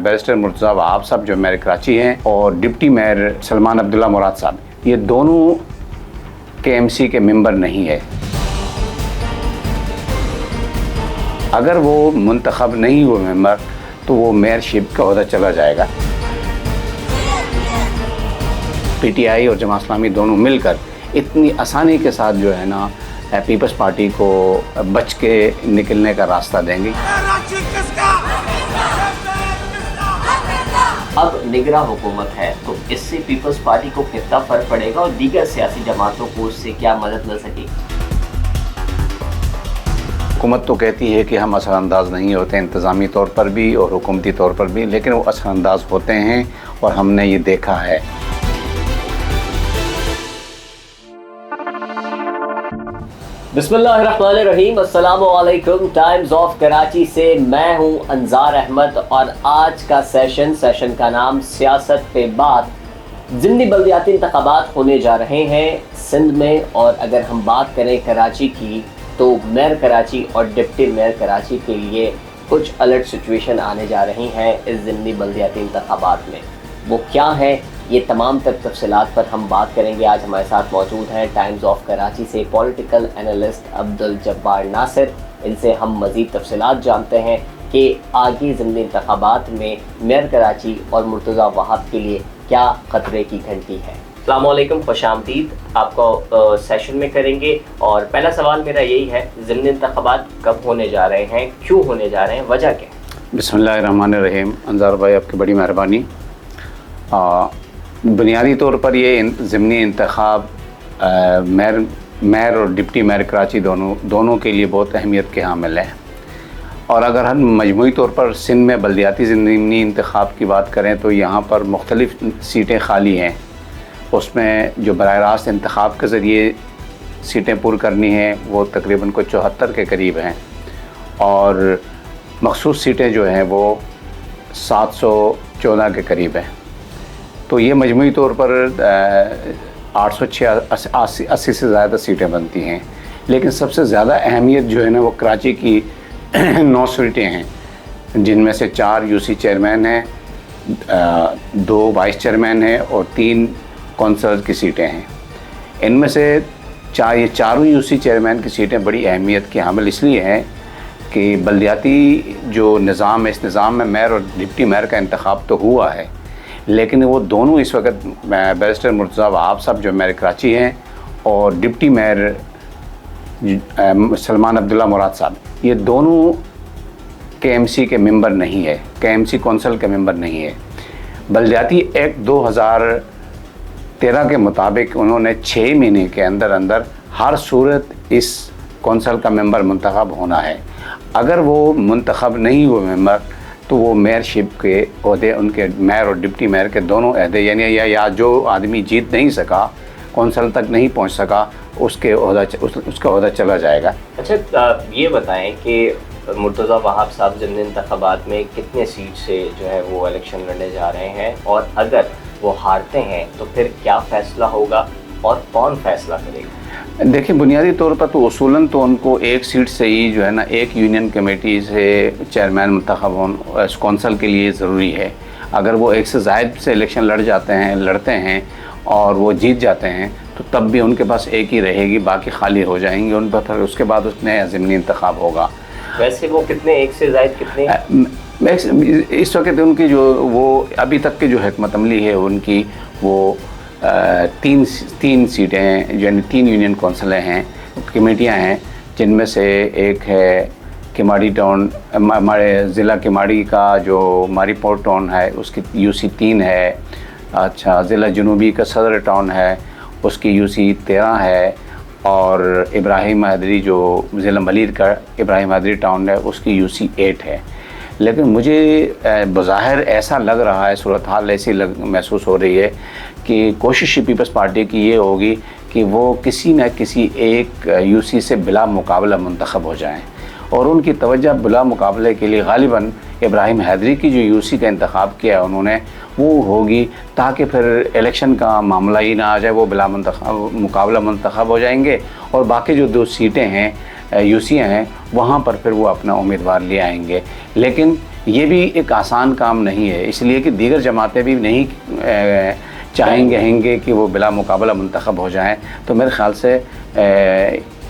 Barrister Murtaza Wahab साहब जो mayor Karachi हैं और डिप्टी मेयर सलमान अब्दुल्ला मुराद साहब, ये दोनों KMC के मेंबर नहीं है। अगर वो मुंतखब नहीं हुए मेंबर तो वो मेयरशिप का ओहदा चला जाएगा। PTI और जमात इस्लामी दोनों मिलकर इतनी आसानी के साथ जो है ना पीपल्स पार्टी को बच के निकलने का रास्ता देंगे। अब निगरां हुकूमत है तो इससे पीपल्स पार्टी को कितना फर्क पड़ेगा और दीगर सियासी जमातों को उससे क्या मदद मिल सकेगी? हुकूमत तो कहती है कि हम असरअंदाज नहीं होते इंतज़ामी तौर पर भी और हुकूमती तौर पर भी, लेकिन वो असरअंदाज होते हैं और हमने ये देखा है। बिस्मिल्लाहिर्रहमानिर्रहीम, अस्सलामुअलैकुम। टाइम्स ऑफ कराची से मैं हूं अंजार अहमद और आज का सेशन का नाम सियासत पे बात। ज़िमनी बल्दियाती इंतखाबात होने जा रहे हैं सिंध में, और अगर हम बात करें कराची की तो मेयर कराची और डिप्टी मेयर कराची के लिए कुछ अलर्ट सिचुएशन आने जा रही हैं इस ज़िमनी बल्दियाती इंतखाबात में। वो क्या है, ये तमाम तफसीलात पर हम बात करेंगे। आज हमारे साथ मौजूद हैं टाइम्स ऑफ कराची से पॉलिटिकल एनालिस्ट अब्दुल जब्बार नासिर। इनसे हम मज़ीद तफसीलात जानते हैं कि आगे ज़िमनी इंतखाबात में मेयर कराची और मुर्तज़ा वहाब के लिए क्या ख़तरे की घंटी है। अस्सलाम वालेकुम, खुशामदीद आपको सेशन में करेंगे। और पहला सवाल मेरा यही है, ज़िमनी इंतखाबात कब होने जा रहे हैं, क्यों होने जा रहे हैं, वजह क्या है? बिस्मिल्लाहिर्रहमानिर्रहीम। अंजार भाई आपकी बड़ी मेहरबानी। बुनियादी तौर पर ये ज़िमनी इंतखाब मेयर और डिप्टी मेयर कराची दोनों के लिए बहुत अहमियत के हामिल है। और अगर हम मजमूई तौर पर सिंध में बल्दियाती ज़िमनी इंतखाब की बात करें तो यहाँ पर मुख्तलिफ़ सीटें खाली हैं। उसमें जो बराह रास्त इंतखाब के ज़रिए सीटें पुर करनी हैं वो तकरीबन को 74 के करीब हैं, और मखसूस सीटें जो हैं वो 714 के करीब हैं। तो ये मजमूई तौर पर 880 से ज़्यादा सीटें बनती हैं। लेकिन सबसे ज़्यादा अहमियत जो है ना वो कराची की 9 सीटें हैं, जिनमें से 4 UC चेयरमैन हैं, 2 वाइस चेयरमैन हैं और 3 कौंसलर की सीटें हैं। इनमें से ये चारों UC चेयरमैन की सीटें बड़ी अहमियत की हामिल इसलिए हैं कि बल्दियाती जो निज़ाम है, इस निज़ाम में मेयर और डिप्टी मेयर का इंतखाब तो हुआ है, लेकिन वो दोनों इस वक्त बैरिस्टर मुर्तज़ा वहाब साहब जो मेयर कराची हैं और डिप्टी मेयर सलमान अब्दुल्ला मुराद साहब, ये दोनों KMC के मेंबर नहीं है, KMC कौंसिल के मेंबर नहीं है। बल्दियाती एक्ट 2013 के मुताबिक उन्होंने 6 महीने के अंदर हर सूरत इस कौंसिल का मेंबर मुंतखब होना है। अगर वो मुंतखब नहीं हुए मेंबर तो वो मेयरशिप के ओहदे, उनके मेयर और डिप्टी मेयर के दोनों ओहदे, यानी या जो आदमी जीत नहीं सका, कौंसिल तक नहीं पहुंच सका, उसका ओहदा चला जाएगा। अच्छा, ये बताएं कि मुर्तज़ा वहाब साहब ज़िमनी इंतखाबात में कितने सीट से जो है वो इलेक्शन लड़ने जा रहे हैं, और अगर वो हारते हैं तो फिर क्या फ़ैसला होगा और कौन फ़ैसला करेगा? देखिए, बुनियादी तौर पर तो उसूलन तो उनको एक सीट से ही जो है ना एक यूनियन कमेटी से चेयरमैन मुंतखब कौंसिल के लिए ज़रूरी है। अगर वो एक से ज़ायद से इलेक्शन लड़ते हैं और वो जीत जाते हैं तो तब भी उनके पास एक ही रहेगी, बाकी खाली हो जाएंगे उन पर, फिर उसके बाद उसमें ज़िमनी इंतखाब होगा। वैसे वो कितने, एक से ज़ायद कितने? इस वक्त उनकी जो वो अभी तक की जो हिकमत अमली है उनकी, वो तीन सीटें हैं, यानी 3 यूनियन कौंसिलें हैं, कमेटियां हैं, जिनमें से एक है किमाड़ी टाउन, हमारे ज़िला किमाड़ी का जो मारीपोर्ट टाउन है उसकी UC 3 है। अच्छा, ज़िला जनूबी का सदर टाउन है, उसकी UC 13 है, और इब्राहिम हैदरी जो ज़िला मलीर का इब्राहिम हैदरी टाउन है उसकी UC 8 है। लेकिन मुझे बज़ाहिर ऐसा लग रहा है, सूरत हाल ऐसी महसूस हो रही है कि कोशिश पीपल्स पार्टी की ये होगी कि वो किसी न किसी एक UC से बिला मुकाबला मुंतखब हो जाएं, और उनकी तवज्जो बिला मुकाबले के लिए गालिबन इब्राहिम हैदरी की जो UC का इंतखाब किया उन्होंने, वो होगी, ताकि फिर इलेक्शन का मामला ही ना आ जाए, वो बिला मुकाबला मुंतखब हो जाएंगे, और बाकी जो 2 सीटें हैं UC हैं वहाँ पर फिर वो अपना उम्मीदवार ले आएंगे। लेकिन ये भी एक आसान काम नहीं है, इसलिए कि दीगर जमातें भी नहीं चाहेंगे कि वो बिला मुकाबला मुंतखब हो जाएं। तो मेरे ख़्याल से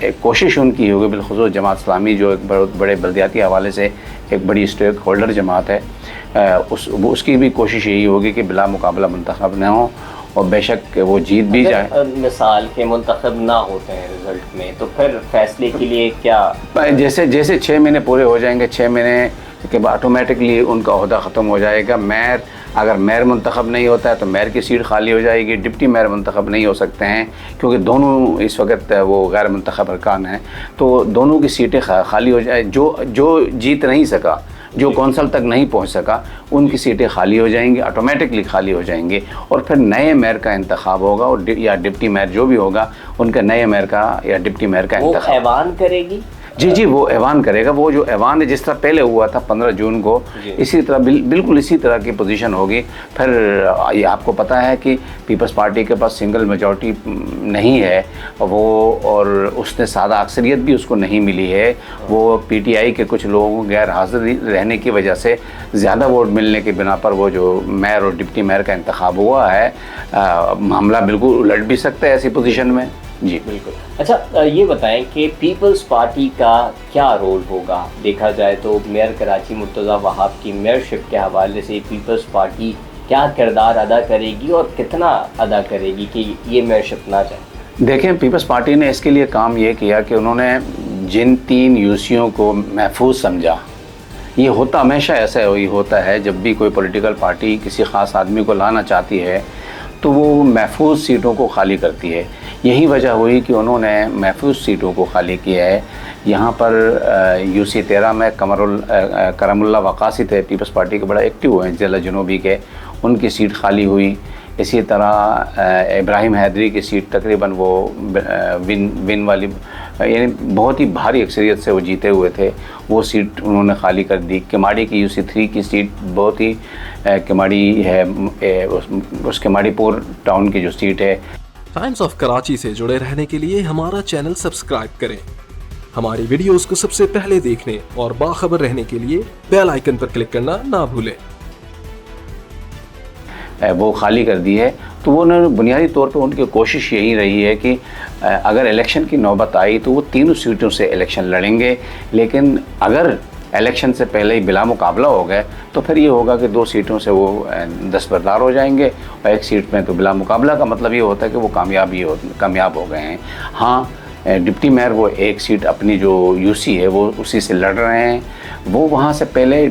एक कोशिश उनकी होगी, बिलखुसूस जमात इस्लामी जो एक बहुत बड़े बल्दियाती हवाले से एक बड़ी स्टेक होल्डर जमात है, उसकी भी कोशिश यही होगी कि बिला मुकाबला मुंतखब न हो, और बेशक वो जीत भी जाए। मिसाल के मुंतखब ना होते हैं रिजल्ट में, तो फिर फैसले के लिए क्या? जैसे 6 महीने पूरे हो जाएंगे, 6 महीने के बाद ऑटोमेटिकली उनका ओहदा ख़त्म हो जाएगा। मेयर, अगर मेयर मुंतखब नहीं होता है तो मेयर की सीट खाली हो जाएगी, डिप्टी मेयर मुंतखब नहीं हो सकते हैं क्योंकि दोनों इस वक्त वो गैर मुंतखब अरकान हैं, तो दोनों की सीटें खाली हो जाए। जो जीत नहीं सका, जो कौंसल तक नहीं पहुंच सका, उनकी सीटें खाली हो जाएंगी, ऑटोमेटिकली खाली हो जाएंगी, और फिर नए मेयर का इंतखाब होगा, और या डिप्टी मेयर जो भी होगा उनका नए मेयर का या डिप्टी मेयर का इंतखाब। वो ऐवान करेगी? जी, वो ऐवान करेगा। वो जो ऐवान है जिस तरह पहले हुआ था 15 जून को, इसी तरह बिल्कुल इसी तरह की पोजीशन होगी। फिर ये आपको पता है कि पीपल्स पार्टी के पास सिंगल मेजॉरिटी नहीं है वो, और उसने सादा अक्सरियत भी उसको नहीं मिली है। वो पीटीआई के कुछ लोगों गैर हाजिर रहने की वजह से ज़्यादा वोट मिलने के बिना पर वो जो मेयर और डिप्टी मेयर का इंतखाब हुआ है, मामला बिल्कुल उलट भी सकता है ऐसी पोजीशन में। जी बिल्कुल। अच्छा, ये बताएं कि पीपल्स पार्टी का क्या रोल होगा? देखा जाए तो मेयर कराची मुर्तज़ा वहाब की मेयरशिप के हवाले से पीपल्स पार्टी क्या किरदार अदा करेगी और कितना अदा करेगी कि ये मेयरशिप ना जाए? देखें, पीपल्स पार्टी ने इसके लिए काम ये किया कि उन्होंने जिन 3 यूसियों को महफूज समझा। ये होता हमेशा ऐसा ही होता है, जब भी कोई पॉलिटिकल पार्टी किसी ख़ास आदमी को लाना चाहती है तो वो महफूज सीटों को खाली करती है। यही वजह हुई कि उन्होंने महफूज सीटों को खाली किया है। यहाँ पर यूसी 13 में करमुल्ला वकासी थे, पीपल्स पार्टी के बड़ा एक्टिव हुए हैं जिला जनूबी के, उनकी सीट खाली हुई। इसी तरह इब्राहिम हैदरी की सीट तकरीबन वो विन वाली, यानी बहुत ही भारी अक्सरियत से वो जीते हुए थे, वो सीट उन्होंने खाली कर दी। किमाड़ी की यूसी 3 की सीट बहुत ही किमाड़ी है, उस किमाड़ीपुर टाउन की जो सीट है। टाइम्स ऑफ कराची से जुड़े रहने के लिए हमारा चैनल सब्सक्राइब करें। हमारी वीडियोस को सबसे पहले देखने और बाखबर रहने के लिए बेल आइकन पर क्लिक करना ना भूलें। वो खाली कर दी है। तो वो उन्होंने बुनियादी तौर पर उनकी कोशिश यही रही है कि अगर इलेक्शन की नौबत आई तो वो 3 सीटों से इलेक्शन लड़ेंगे, लेकिन अगर इलेक्शन से पहले ही बिला मुकाबला हो गए तो फिर ये होगा कि 2 सीटों से वो दस्तबरदार हो जाएंगे, और 1 सीट में तो बिला मुकाबला का मतलब ये होता है कि वो कामयाब हो गए हैं। हाँ, डिप्टी मेयर वो 1 सीट अपनी जो यूसी है वो उसी से लड़ रहे हैं। वो वहाँ से पहले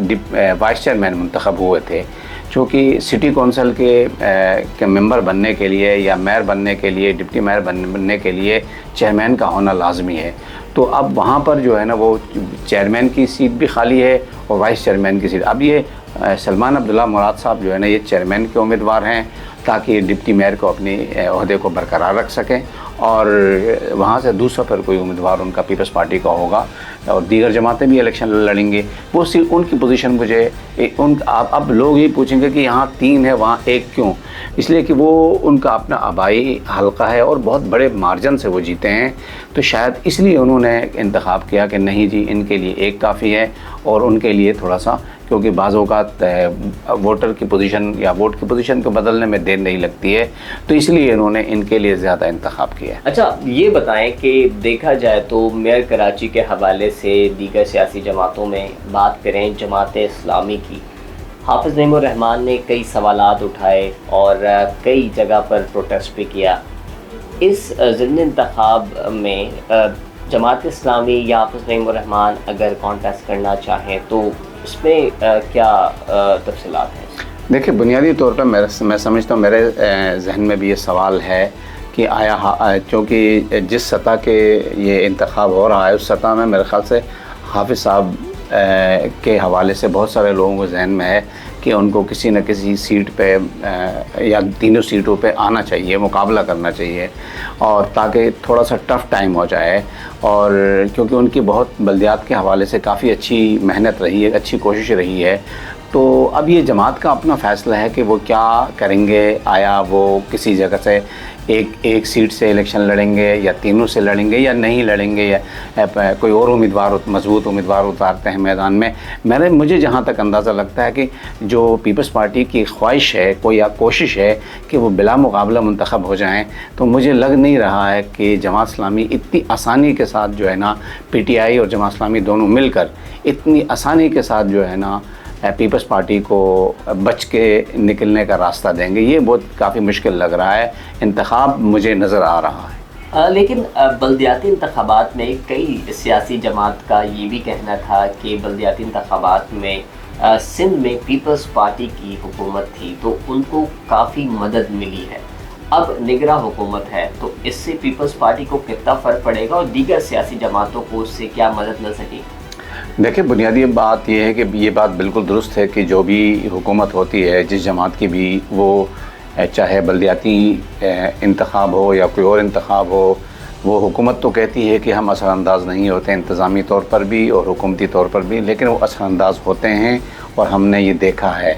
वाइस चेयरमैन मुंतखब हुए थे, चूँकि सिटी कौंसिल के मेंबर बनने के लिए या मेयर बनने के लिए, डिप्टी मेयर बनने के लिए चेयरमैन का होना लाजमी है। तो अब वहाँ पर जो है ना, वो चेयरमैन की सीट भी खाली है और वाइस चेयरमैन की सीट। अब ये सलमान अब्दुल्ला मुराद साहब जो है ना, ये चेयरमैन के उम्मीदवार हैं ताकि डिप्टी मेयर को अपने ओहदे को बरकरार रख सकें, और वहाँ से दूसरा पर कोई उम्मीदवार उनका पीपल्स पार्टी का होगा, और दीगर जमातें भी इलेक्शन लड़ेंगे। वो उनकी पोजीशन मुझे अब लोग ये पूछेंगे कि यहाँ 3 है वहाँ 1 क्यों? इसलिए कि वो उनका अपना आबाई हल्का है और बहुत बड़े मार्जिन से वो जीते हैं, तो शायद इसलिए उन्होंने इंतखाब किया कि नहीं जी, इनके लिए 1 काफ़ी है, और उनके लिए थोड़ा सा, क्योंकि बाज़ औक़ात वोटर की पोजीशन या वोट की पोजीशन को बदलने में देर नहीं लगती है, तो इसलिए इन्होंने इनके लिए ज़्यादा इंतखाब किया। अच्छा, ये बताएं कि देखा जाए तो मेयर कराची के हवाले से दीगर सियासी जमातों में बात करें, जमात इस्लामी की, हाफिज़ नईमुर रहमान ने कई सवालात उठाए और कई जगह पर प्रोटेस्ट भी किया। इस ज़िमनी इंतखाब में जमात इस्लामी या हाफिज़ नईमुर रहमान अगर कॉन्टेस्ट करना चाहें तो इसमें क्या तफसीलात हैं? देखिए, बुनियादी तौर पर मैं समझता हूँ, मेरे जहन में भी ये सवाल है कि आया, क्योंकि जिस सतह के ये इंतखाब हो रहा है उस सतह में मेरे ख्याल से हाफिज़ साहब के हवाले से बहुत सारे लोगों को जहन में है कि उनको किसी न किसी सीट पे या 3 सीटों पे आना चाहिए, मुकाबला करना चाहिए, और ताकि थोड़ा सा टफ़ टाइम हो जाए। और क्योंकि उनकी बहुत बल्दियात के हवाले से काफ़ी अच्छी मेहनत रही है, अच्छी कोशिश रही है, तो अब ये जमात का अपना फ़ैसला है कि वो क्या करेंगे। आया वो किसी जगह से एक सीट से इलेक्शन लड़ेंगे या तीनों से लड़ेंगे या नहीं लड़ेंगे, या कोई और उम्मीदवार मजबूत उम्मीदवार उतारते हैं मैदान में। मुझे जहाँ तक अंदाज़ा लगता है कि जो पीपल्स पार्टी की ख्वाहिश है कोई या कोशिश है कि वो बिला मुकाबला मुंतखब हो जाएं, तो मुझे लग नहीं रहा है कि जमात इस्लामी इतनी आसानी के साथ जो है ना, PTI और जमात इस्लामी दोनों मिलकर इतनी आसानी के साथ जो है ना पीपल्स पार्टी को बच के निकलने का रास्ता देंगे। ये बहुत काफ़ी मुश्किल लग रहा है। इंतखाब मुझे नज़र आ रहा है। लेकिन बल्दियाती इंतखाबात में कई सियासी जमात का ये भी कहना था कि बल्दियाती इंतखाबात में सिंध में पीपल्स पार्टी की हुकूमत थी तो उनको काफ़ी मदद मिली है। अब निगरां हुकूमत है तो इससे पीपल्स पार्टी को कितना फ़र्क पड़ेगा और दीगर सियासी जमातों को उससे क्या मदद मिल सकेगी? देखिए, बुनियादी बात यह है कि ये बात बिल्कुल दुरुस्त है कि जो भी हुकूमत होती है जिस जमात की भी, वो चाहे बल्दियाती इंतखाब हो या कोई और इंतखाब हो, वो हुकूमत तो कहती है कि हम असरअंदाज नहीं होते इंतज़ामी तौर पर भी और हुकूमती तौर पर भी, लेकिन वो असरअंदाज होते हैं और हमने ये देखा है।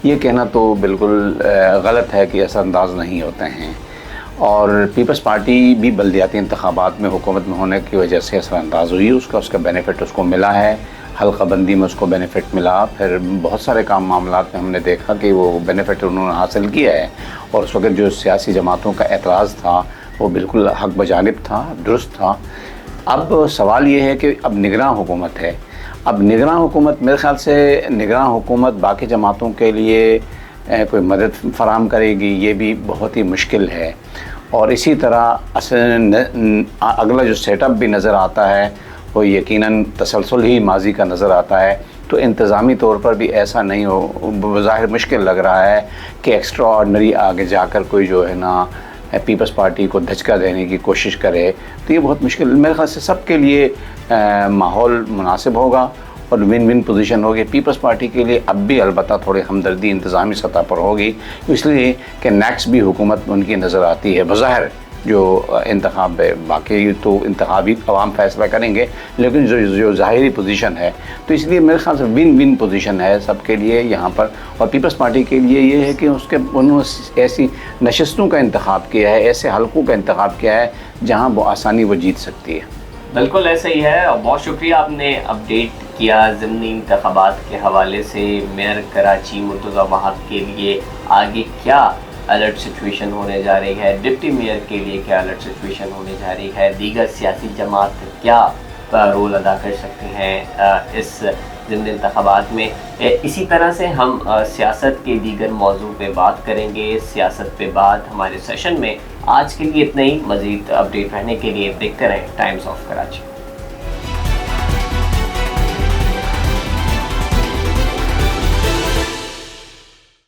ये कहना तो बिल्कुल गलत है कि असरअंदाज नहीं होते हैं। और पीपल्स पार्टी भी बल्दियाती इंतखाबात में हुकूमत में होने की वजह से असरअंदाज हुई, उसका बेनिफिट उसको मिला है, हल्का बंदी में उसको बेनिफिट मिला, फिर बहुत सारे काम मामलात में हमने देखा कि वो बेनिफिट उन्होंने हासिल किया है। और उस वक्त जो सियासी जमातों का एतराज़ था वो बिल्कुल हक बजानिब था, दुरुस्त था। अब सवाल ये है कि अब निगरां हुकूमत है। अब निगरां हुकूमत, मेरे ख़्याल से निगरां हुकूमत बाकी जमातों के लिए कोई मदद फराम करेगी, ये भी बहुत ही मुश्किल है। और इसी तरह अगला जो सेटअप भी नज़र आता है वो यकीनन तसलसल ही माजी का नज़र आता है। तो इंतज़ामी तौर पर भी ऐसा नहीं हो, बज़ाहिर मुश्किल लग रहा है कि एक्स्ट्रा ऑर्डनरी आगे जाकर कोई जो है ना पीपल्स पार्टी को धचका देने की कोशिश करे, तो ये बहुत मुश्किल, मेरे ख़्याल से सबके लिए माहौल मुनासिब होगा और विन विन पोजीशन होगी। पीपल्स पार्टी के लिए अब भी अलबत्ता थोड़ी हमदर्दी इंतज़ामी सतह पर होगी, इसलिए कि नेक्स्ट भी हुकूमत उनकी नज़र आती है। बज़ाहिर जो इंतखाब है, बाकी तो इंतखाबी अवाम फैसला करेंगे, लेकिन जो ज़ाहिरी पोजीशन है, तो इसलिए मेरे ख़्याल से विन विन पोजीशन है सबके लिए यहाँ पर। और पीपल्स पार्टी के लिए ये है कि उन्होंने ऐसी नशस्तों का इंतखाब किया है, ऐसे हलकों का इंतखाब किया है जहाँ वो आसानी वो जीत सकती है। बिल्कुल ऐसा ही है और बहुत शुक्रिया आपने अपडेट किया ज़िमनी इंतखाबात के हवाले से। मेयर कराची मुर्तज़ा वहाब के लिए आगे क्या अलर्ट सिचुएशन होने जा रही है, डिप्टी मेयर के लिए क्या अलर्ट सिचुएशन होने जा रही है, दीगर सियासी जमात क्या रोल अदा कर सकते हैं इस ज़िमनी इंतखाबात में। इसी तरह से हम सियासत के दीगर मौजू पे बात करेंगे सियासत पे बात हमारे सेशन में। आज के लिए इतना ही। मज़ीद अपडेट रहने के लिए देखते रहें टाइम्स ऑफ कराची।